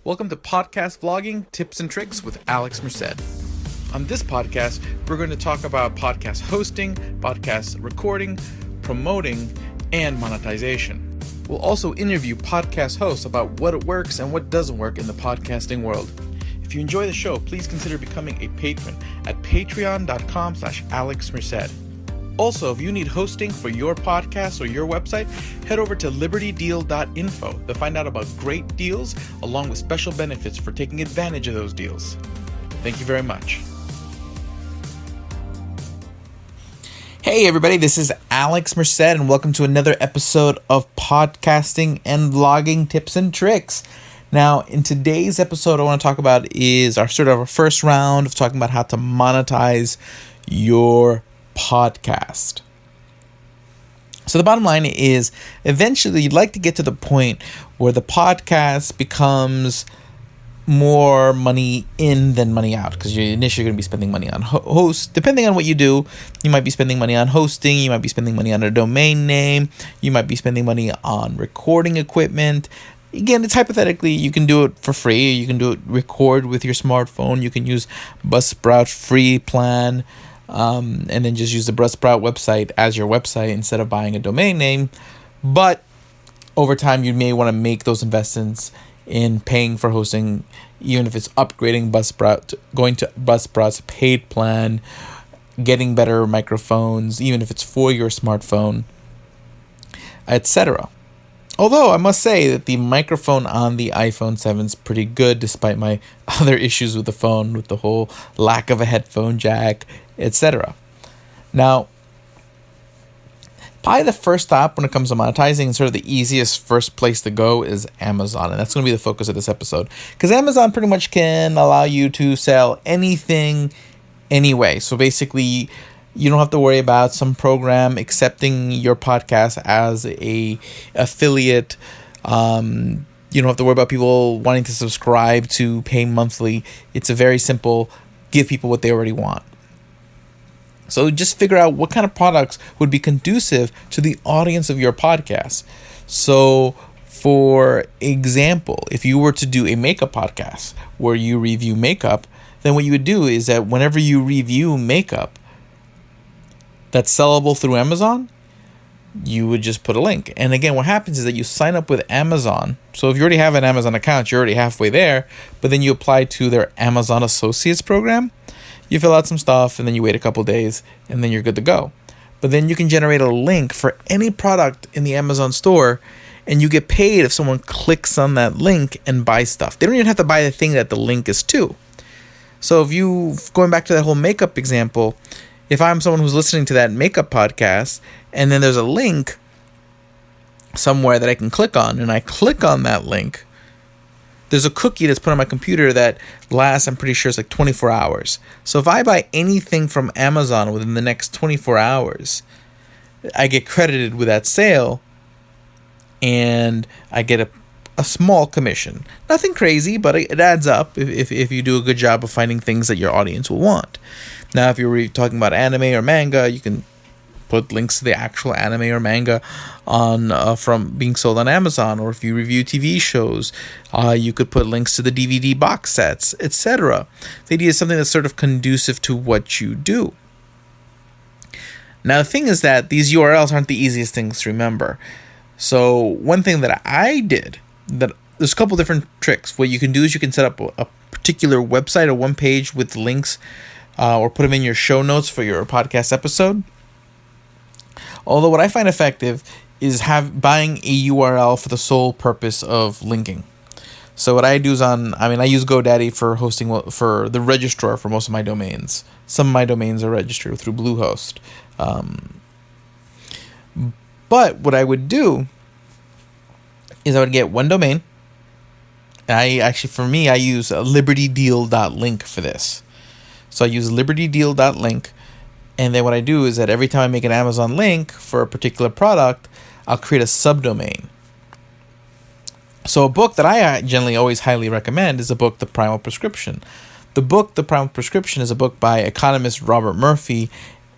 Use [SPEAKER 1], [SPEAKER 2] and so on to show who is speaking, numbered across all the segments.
[SPEAKER 1] Welcome to Podcast Vlogging Tips and Tricks with Alex Merced. On this podcast, we're going to talk about podcast hosting, podcast recording, promoting, and monetization. We'll also interview podcast hosts about what works and what doesn't work in the podcasting world. If you enjoy the show, please consider becoming a patron at patreon.com/AlexMerced. Also, if you need hosting for your podcast or your website, head over to libertydeal.info to find out about great deals along with special benefits for taking advantage of those deals. Thank you very much. Hey everybody, this is Alex Merced and welcome to another episode of Podcasting and Vlogging Tips and Tricks. Now, in today's episode, I want to talk about is our first round of talking about how to monetize your podcast. So the bottom line is eventually you'd like to get to the point where the podcast becomes more money in than money out, because you're initially going to be spending money on host. Depending on what you do, you might be spending money on hosting, you might be spending money on a domain name, you might be spending money on recording equipment. Again, it's hypothetically, you can do it for free, you can do it record with your smartphone, you can use Buzzsprout free plan, and then just use the Buzzsprout website as your website instead of buying a domain name. But over time, you may want to make those investments in paying for hosting, even if it's upgrading Buzzsprout, going to Buzzsprout's paid plan, getting better microphones, even if it's for your smartphone, etc. Although I must say that the microphone on the iPhone 7 is pretty good, despite my other issues with the phone, with the whole lack of a headphone jack, etc. Now, probably the first stop when it comes to monetizing, sort of the easiest first place to go is Amazon. And that's going to be the focus of this episode. Because Amazon pretty much can allow you to sell anything, anyway. So basically, you don't have to worry about some program accepting your podcast as a affiliate. You don't have to worry about people wanting to subscribe to pay monthly. It's a very simple, give people what they already want. So just figure out what kind of products would be conducive to the audience of your podcast. So for example, if you were to do a makeup podcast where you review makeup, then what you would do is that whenever you review makeup that's sellable through Amazon, you would just put a link. And again, what happens is that you sign up with Amazon. So if you already have an Amazon account, you're already halfway there, but then you apply to their Amazon Associates program. You fill out some stuff and then you wait a couple days and then you're good to go. But then you can generate a link for any product in the Amazon store and you get paid if someone clicks on that link and buys stuff. They don't even have to buy the thing that the link is to. So if you, going back to that whole makeup example, if I'm someone who's listening to that makeup podcast and then there's a link somewhere that I can click on and I click on that link, there's a cookie that's put on my computer that lasts, I'm pretty sure it's like 24 hours. So if I buy anything from Amazon within the next 24 hours, I get credited with that sale and I get a small commission. Nothing crazy, but it adds up if you do a good job of finding things that your audience will want. Now, if you're talking about anime or manga, you can put links to the actual anime or manga on from being sold on Amazon. Or if you review TV shows, you could put links to the DVD box sets, etc. The idea is something that's sort of conducive to what you do. Now, the thing is that these URLs aren't the easiest things to remember. So one thing that I did, that there's a couple different tricks. What you can do is you can set up a particular website or one page with links or put them in your show notes for your podcast episode. Although what I find effective is buying a URL for the sole purpose of linking. So what I do is I use GoDaddy for hosting, for the registrar for most of my domains. Some of my domains are registered through Bluehost. But what I would do is I would get one domain. I use libertydeal.link for this. So I use libertydeal.link. And then what I do is that every time I make an Amazon link for a particular product, I'll create a subdomain. So a book that I generally always highly recommend is the book, The Primal Prescription. The book, The Primal Prescription, is a book by economist Robert Murphy,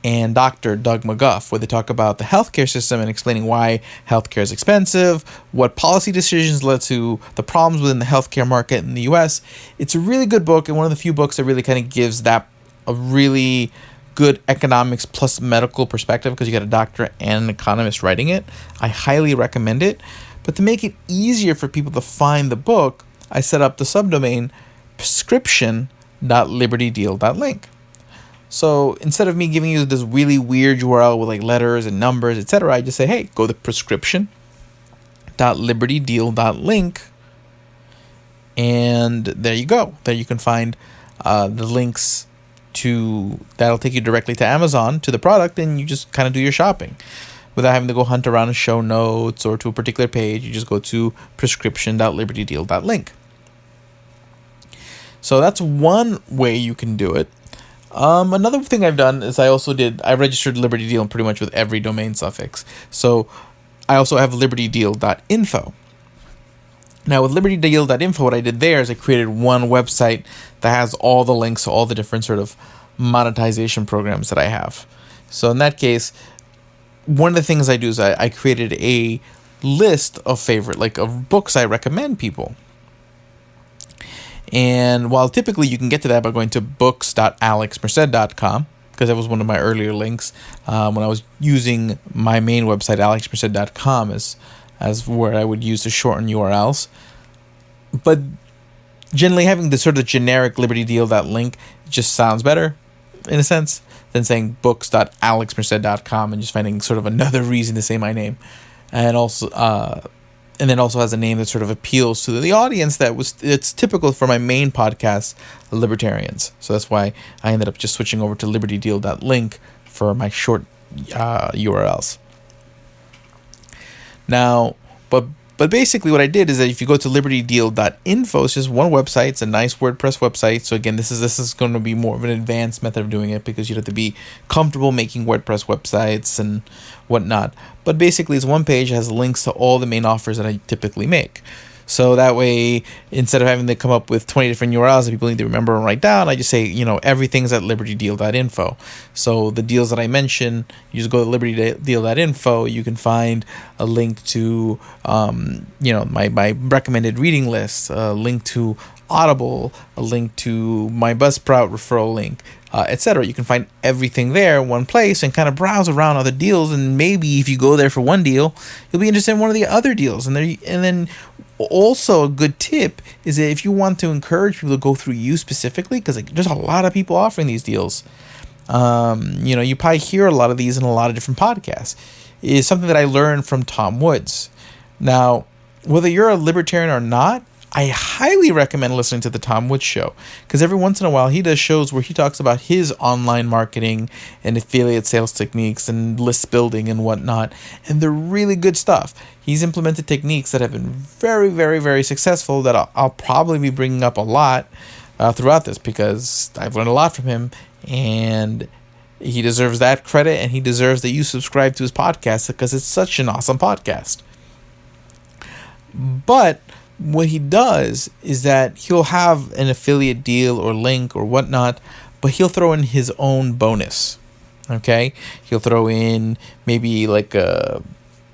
[SPEAKER 1] and Dr. Doug McGuff, where they talk about the healthcare system and explaining why healthcare is expensive, what policy decisions led to the problems within the healthcare market in the US. It's a really good book, and one of the few books that really kind of gives that a really good economics plus medical perspective, because you got a doctor and an economist writing it. I highly recommend it. But to make it easier for people to find the book, I set up the subdomain prescription.libertydeal.link. So instead of me giving you this really weird URL with like letters and numbers, etc., I just say, hey, go to prescription.libertydeal.link, and there you go. There you can find the links that'll take you directly to Amazon, to the product, and you just kind of do your shopping without having to go hunt around in show notes or to a particular page. You just go to prescription.libertydeal.link. So that's one way you can do it. Another thing I've done is I registered Liberty Deal pretty much with every domain suffix. So I also have libertydeal.info. Now with libertydeal.info, what I did there is I created one website that has all the links to all the different sort of monetization programs that I have. So in that case, one of the things I do is I created a list of of books I recommend people. And while typically you can get to that by going to books.alexmerced.com, because that was one of my earlier links when I was using my main website, alexmerced.com, as where I would use to shorten URLs. But generally having the sort of generic libertydeal.link just sounds better, in a sense, than saying books.alexmerced.com and just finding sort of another reason to say my name. And also and then also has a name that sort of appeals to the audience it's typical for my main podcast, Libertarians. So that's why I ended up just switching over to libertydeal.link for my short URLs. Now, but basically what I did is that if you go to libertydeal.info, it's just one website. It's a nice WordPress website. So again, this is going to be more of an advanced method of doing it, because you'd have to be comfortable making WordPress websites and whatnot. But basically it's one page that has links to all the main offers that I typically make. So that way, instead of having to come up with 20 different URLs that people need to remember and write down, I just say, everything's at libertydeal.info. So the deals that I mention, you just go to libertydeal.info. You can find a link to, my recommended reading list, a link to Audible, a link to my Buzzsprout referral link, etc. You can find everything there in one place and kind of browse around other deals. And maybe if you go there for one deal, you'll be interested in one of the other deals. And then also a good tip is that if you want to encourage people to go through you specifically, because there's a lot of people offering these deals, you probably hear a lot of these in a lot of different podcasts, is something that I learned from Tom Woods. Now, whether you're a libertarian or not, I highly recommend listening to the Tom Woods Show, because every once in a while he does shows where he talks about his online marketing and affiliate sales techniques and list building and whatnot, and they're really good stuff. He's implemented techniques that have been very, very, very successful that I'll probably be bringing up a lot throughout this, because I've learned a lot from him, and he deserves that credit, and he deserves that you subscribe to his podcast, because it's such an awesome podcast. But what he does is that he'll have an affiliate deal or link or whatnot, but he'll throw in his own bonus. Okay? He'll throw in maybe like a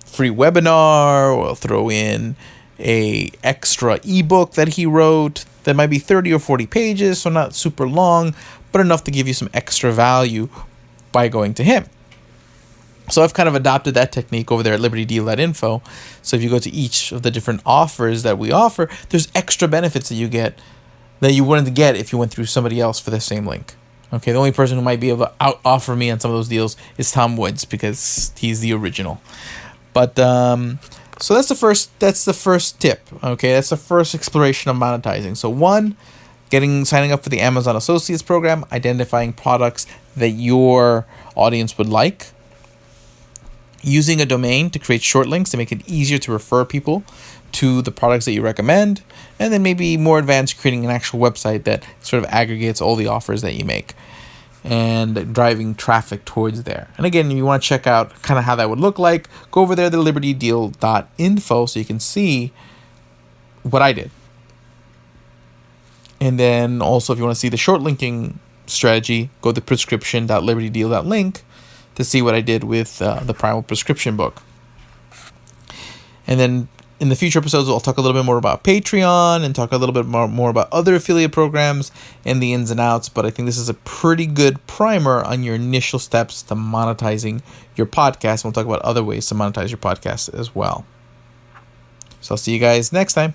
[SPEAKER 1] free webinar, or he'll throw in a extra ebook that he wrote that might be 30 or 40 pages, so not super long, but enough to give you some extra value by going to him. So I've kind of adopted that technique over there at libertydeal.info. So if you go to each of the different offers that we offer, there's extra benefits that you get that you wouldn't get if you went through somebody else for the same link. Okay, the only person who might be able to out-offer me on some of those deals is Tom Woods, because he's the original. But so that's the first tip. Okay, that's the first exploration of monetizing. So one, signing up for the Amazon Associates program, identifying products that your audience would like, using a domain to create short links to make it easier to refer people to the products that you recommend, and then maybe more advanced, creating an actual website that sort of aggregates all the offers that you make and driving traffic towards there. And again, if you want to check out kind of how that would look like, go over there to libertydeal.info so you can see what I did. And then also, if you want to see the short linking strategy, go to prescription.libertydeal.link to see what I did with the Primal Prescription book. And then in the future episodes, I'll talk a little bit more about Patreon and talk a little bit more about other affiliate programs and the ins and outs. But I think this is a pretty good primer on your initial steps to monetizing your podcast. And we'll talk about other ways to monetize your podcast as well. So I'll see you guys next time.